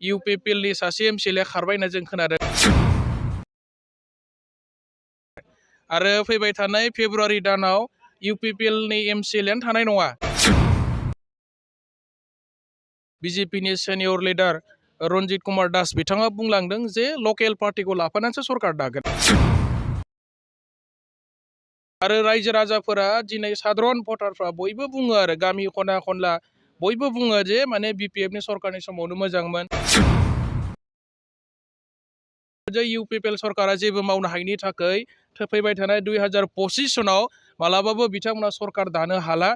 इउपिपिएलनि सासे एमसिएलए खारबाय होनना जों खोनादों आरो फैबाय थानाय फेब्रुवारि दानाव इउपिपिएलनि एमसिएलएआनो थानाय नङा। बिजेपिनि सेनियर लिडार रन्जित कुमार दास बिथाङा बुंलांदों जे लकेल पार्टिखौ लाफानानैसो सरकार दागोन आरो रायजो राजाफोरा दिनै साधारन भटारफ्रा बयबो बुङो आरो गामि खना खनला बयबो बुङो जे माने बिपिएफनि सरकारनि समावनो मोजांमोन। इउपिपिएल सरकारा जेबो मावनो हायैनि थाखाय फैबाय थानाय 2025 सनाव मालाबाबो बिथांमोना सरकार दानो हाला।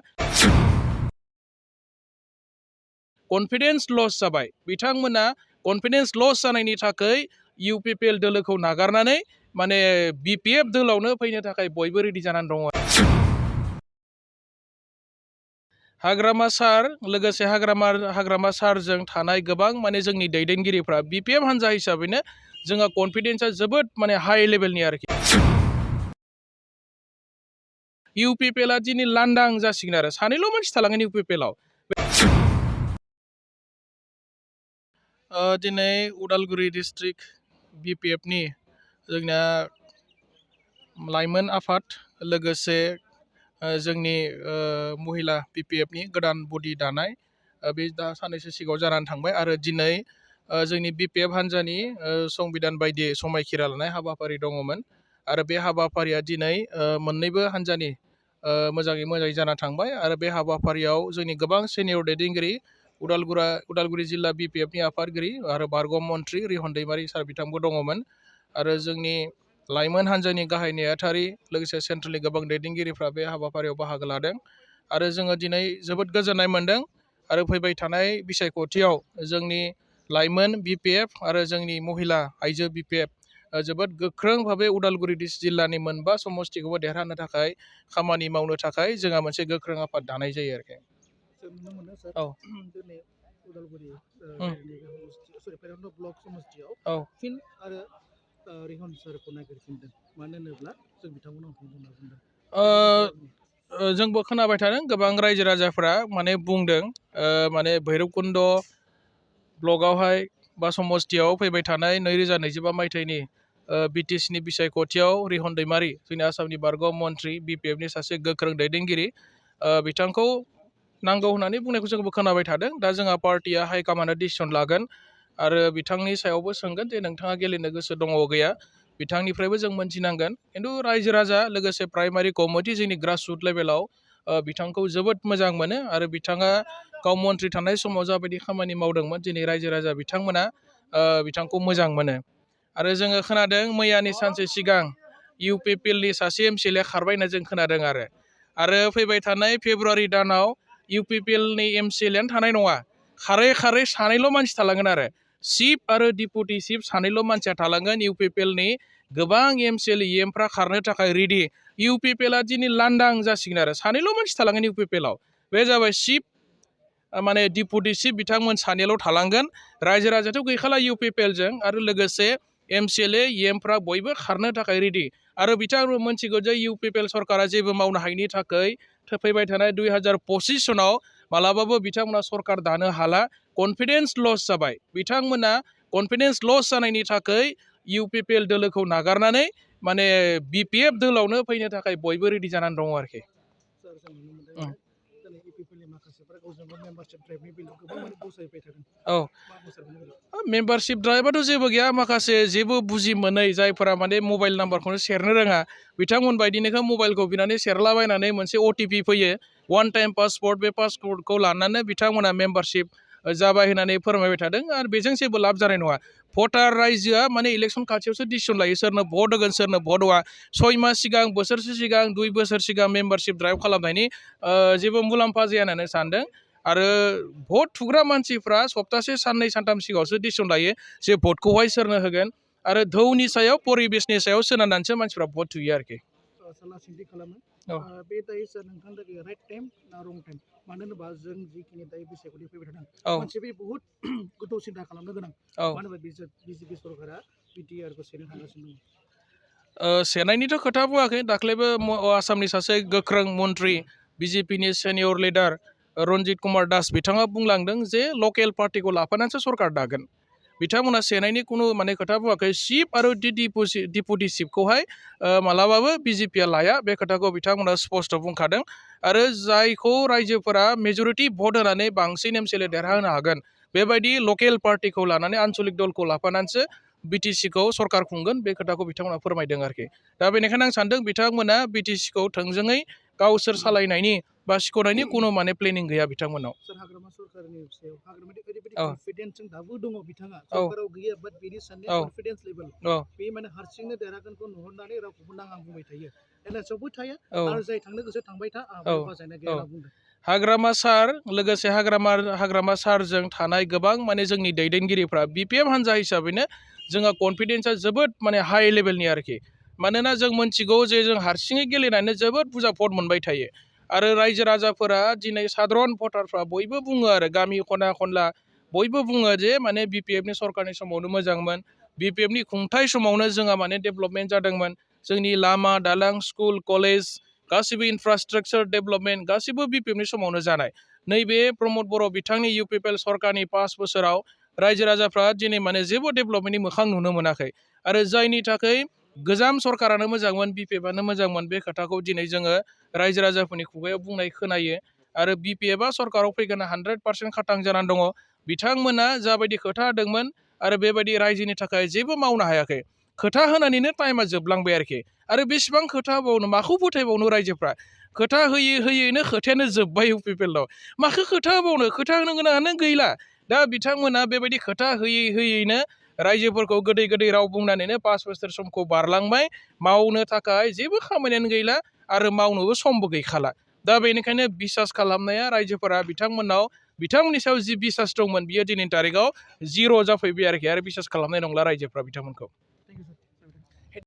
कन्फिडेन्स लस जाबाय बिथांमोना कन्फिडेन्स लस जानायनि थाखाय इउपिपिएल दोलोखौ नागारनानै माने बिपिएफ दोलावनो फैनो थाखाय बयबो रेडि जानानै दङ। हाग्रामा सार लोगोसे हाग्रामा सारजों थानाय गोबां माने जोंनि दैदेनगिरिफ्रा बिपिएफ हान्जा हिसाबैनो जोंहा कन्फिडेन्सआ जोबोद माने हाई लेभेलनि आरोखि। इउपिपिएलआ दिनै लांदां जासिगोन आरो सानैल' मानसि थालांगोन इउपिपिएलआव। दिनै उदालगुरि डिस्ट्रिक्ट बिपिएफनि जोंना लाइमोन आफाद लोगोसे जोंनि महिला बिपिएफनि गोदान बडि दानाय बे दा साननैसो सिगाङाव जानानै थांबाय आरो दिनै जोंनि बिपिएफ हान्जानि संबिधान बायदि समायखिरा लानाय हाबाफारि दङमोन आरो बे हाबाफारिया दिनै मोननैबो हान्जानि मोजाङै जाना थांबाय आरो बे हाबाफारियाव जोंनि गोबां सिनियर दैदेनगिरि उदालगुरि जिल्ला बिपिएफनि आफादगिरि आरो बारग' मन्त्रि रिहन दैमारि सार बिथांबो दङमोन आरो जोंनि लाइमोन हान्जानि गाहाय नेहाथारि लोगोसे सेन्ट्रेलनि गोबां दैदेनगिरिफ्रा बे हाबाफारियाव बाहागो लादों आरो जोङो दिनै जोबोद गोजोननाय मोन्दों आरो फैबाय थानाय बिसायख'थियाव जोंनि लाइमोन बिपिएफ आरो जोंनि महिला आइजो बिपिएफ जोबोद गोख्रों भाबै उदालगुरि जिल्लानि मोनबा समस्तिखौबो देरहानो थाखाय खामानि मावनो थाखाय जोंहा मोनसे गोख्रों आफाद दानाय जायो आरोखि। जों नुनो मोनो सार दिनै उदालगुरि ब्लक समस्तियाव फिन आरो रिहन सारखौ नागिरफिनदों मानो होनोब्ला जों बिथांमोनाव बुंदों। जोंबो खोनाबाय थादों गोबां रायजो राजाफ्रा माने बुंदों माने भैरबकुन्द ब्लकआवहाय बा समस्तियाव फैबाय थानाय 2025 मायथाइनि बिटिसिनि बिसायख'थियाव रिहन दैमारि जोंनि आसामनि बारग' मन्त्रि बिपिएफनि सासे गोख्रों दैदेनगिरि बिथांखौ नांगौ होननानै बुंनायखौ जोंबो खोनाबाय थादों। दा जोंहा पार्टिया हाइकामान्डआ डिसिसन लागोन आरो बिथांनि सायावबो सोंगोन जे नोंथाङा गेलेनो गोसो दङ गैया बिथांनिफ्रायबो जों मोनथिनांगोन खिन्थु रायजो राजा लोगोसे प्राइमारि कमिटि जोंनि ग्रासरुट लेभेलाव बिथांखौ जोबोद मोजां मोनो आरो बिथाङा गाव मन्त्रि थानाय समाव जाबायदि खामानि मावदोंमोन दिनै रायजो राजा बिथांमोना बिथांखौ मोजां मोनो आरो जोङो खोनादों मैयानि सानसे सिगां इउपिपिएलनि सासे एमसिएलए खारबाय होनना जों खोनादों आरो फैबाय थानाय फेब्रुवारि दानाव इउपिपिएलनि एमसिएलएआनो थानाय नङा खारै सानैल' मानसि थालांगोन आरो चिफ आरो डिपुटि चिफ सानैल' मानसिया थालांगोन इउपिपिएलनि गोबां एमसिएल इएमफ्रा खारनो थाखाय रेडि इउपिपिएलआ दिनै लांदां जासिगोन आरो सानैल' मानसि थालांगोन इउपिपिएलआव बे जाबाय चिफ माने डिपुटि चिफ बिथांमोन सानैल' थालांगोन रायजो राजायाथ' गैखाला इउपिपिएलजों आरो लोगोसे एमसिएलए इएमफ्रा बयबो खारनो थाखाय रेडि आरो बिथांमोन मोनथिगौ जे इउपिपिएल सरकारा जेबो मावनो हायैनि थाखाय फैबाय थानाय 2025 सनाव मालाबाबो बिथांमोना सरकार दानो हाला कन्फिडेन्स लस जाबाय बिथांमोना कन्फिडेन्स लस जानायनि थाखाय इउपिपिएल दोलोखौ नागारनानै माने बिपिएफ दोलावनो फैनो थाखाय बयबो रेडि जानानै दङ आरोखि। मेम्बारशिप ड्राइभआथ' जेबो गैया माखासे जेबो बुजि मोनै जायफोरा माने मबाइल नाम्बारखौनो सेरनो रोङा बिथांमोन बायदिनोखौ मबाइलखौ बिनानै सेरलाबायनानै मोनसे अटिपि फैयो वान टाइम पासवर्ड बे पासवर्डखौ लानानै बिथांमोना मेम्बारशिप जाबाय होननानै फोरमायबाय थादों आरो बेजों जेबो लाब जानाय नङा भटार रायजोआ माने इलेक्सन खाथियावसो डिसिसन लायो सोरनो भट होगोन सोरनो भट होआ 6 मास सिगां बोसोरसे सिगां 2 बोसोर सिगां मेम्बारशिप ड्राइभ खालामनायनि जेबो मुलाम्फा जाया होननानै सानदों आरो भट थुग्रा मानसिफ्रा सप्तासे साननै सानथाम सिगाङावसो डिसिसन लायो जे भटखौहाय सोरनो होगोन आरो धौनि सायाव परिबेसनि सायाव सोनारनानैसो मानसिफ्रा भट थुयो आरोखि। बे दायो सार नोंथांनि थाखाय राइट टाइम ना रं टाइम मानो होनोबा जों जिखिनि दायो बिसायख'थि फैबाय थादों मोनसे बे बुहुत गोथौ सिन्था खालामनो गोनां मानो होनोबा बिजेपि सरकारा बिटिआरखौ सेनो थांगासिनो दङ। सेनायनिथ' खोथा बुङाखै दाख्लैबो आसामनि सासे गोख्रों मन्त्रि बिजेपिनि सेनियर लिडार रन्जित कुमार दास बिथाङा बुंलांदों जे लकेल पार्टिखौ लाफानानैसो सरकार दागोन बिथांमोना सेनायनि कुनु माने खोथा बुङाखै चिफ आरो डिपुटि चिफखौहाय मालाबाबो बिजेपिआ लाया बे खोथाखौ बिथांमोना स्पष्ट बुंखादों आरो जायखौ रायजोफोरा मेजरिटि भट होनानै बांसिन एमसिएलए देरहाहोनो हागोन बेबायदि लकेल पार्टिखौ लानानै आनसलिक दलखौ लाफानानैसो बिटिसिखौ सरकार खुंगोन बे खोथाखौ बिथांमोना फोरमायदों आरोखि दा बेनिखायनो आं सानदों बिथांमोना बिटिसिखौ थोंजोङै गावसोर सालायनायनि बा सिख'नायनि कुनु माने प्लेनिं गैया बिथांमोनाव हाग्रामा सरकारनि सायाव हाग्रामानि ओरैबायदि कनफिडेन्सजों दाबो दङ बिथाङा सरकाराव गैया बाट बिनि साननाया कनफिडेन्स लेभेल बे माने हारसिंनो देरहागोनखौ नुहुरनानै रावखौबो नाङा बुंबाय थायो एलायन्सआवबो थायो आरो जाय थांनो गोसो थांबाय था आंहा बाजायनाय गैया होनना बुंदों हाग्रामा सार लोगोसे हाग्रामा सारजों थानाय गोबां माने जोंनि दैदेनगिरिफ्रा बिपिएम हान्जा हिसाबैनो जोंहा कनफिडेन्सआ जोबोद माने हाई लेभेलनि आरोखि मानोना जों मोनथिगौ जे जों हारसिङै गेलेनानै जोबोद बुरजा भट मोनबाय थायो आरो रायजो राजाफोरा दिनै साधारन भटारफ्रा बयबो बुङो आरो गामि खना खनला बयबो बुङो जे माने बिपिएफनि सरकारनि समावनो मोजांमोन बिपिएफनि खुंथाय समावनो जोंहा माने डेभेलपमेन्ट जादोंमोन जोंनि लामा दालां स्कुल कलेज गासिबो इनफ्रास्ट्राक्चार डेभेलपमेन्ट गासिबो बिपिएफनि समावनो जानाय नैबे प्रमद बर' बिथांनि इउपिपिएल सरकारनि 5 बोसोराव रायजो राजाफ्रा दिनै माने जेबो डेभेलपमेन्टनि मोखां नुनो मोनाखै आरो जायनि थाखाय गोजाम सरकारानो मोजांमोन बिपिएफआनो मोजांमोन बे खोथाखौ दिनै जोङो रायजो राजाफोरनि खुगायाव बुंनाय खोनायो आरो बिपिएफआ सरकाराव फैगोन 100% खाथां जानानै दङ बिथांमोना जाबायदि खोथा होदोंमोन आरो बेबायदि रायजोनि थाखाय जेबो मावनो हायाखै खोथा होनानैनो टाइमा जोबलांबाय आरोखि आरो बेसेबां खोथा होबावनो माखौ फोथायबावनो रायजोफ्रा खोथा होयैनो खोथायानो जोब्बाय इउपिपिएलआव माखौ खोथा होबावनो खोथा होनो गोनाङानो गैला दा बिथांमोना बेबायदि खोथा होयैनो रायजोफोरखौ गोदै गोदै राव बुंनानैनो 5 बोसोर समखौ बारलांबाय मावनो थाखाय जेबो खामानियानो गैला आरो मावनोबो समबो गैखाला दा बेनिखायनो बिसास खालामनाया रायजोफोरा बिथांमोननि सायाव जि बिसास दंमोन बियो दिनैनि तारिखाव जिर' जाफैबाय आरोखि आरो बिसास खालामनाय नंला रायजोफ्रा बिथांमोनखौ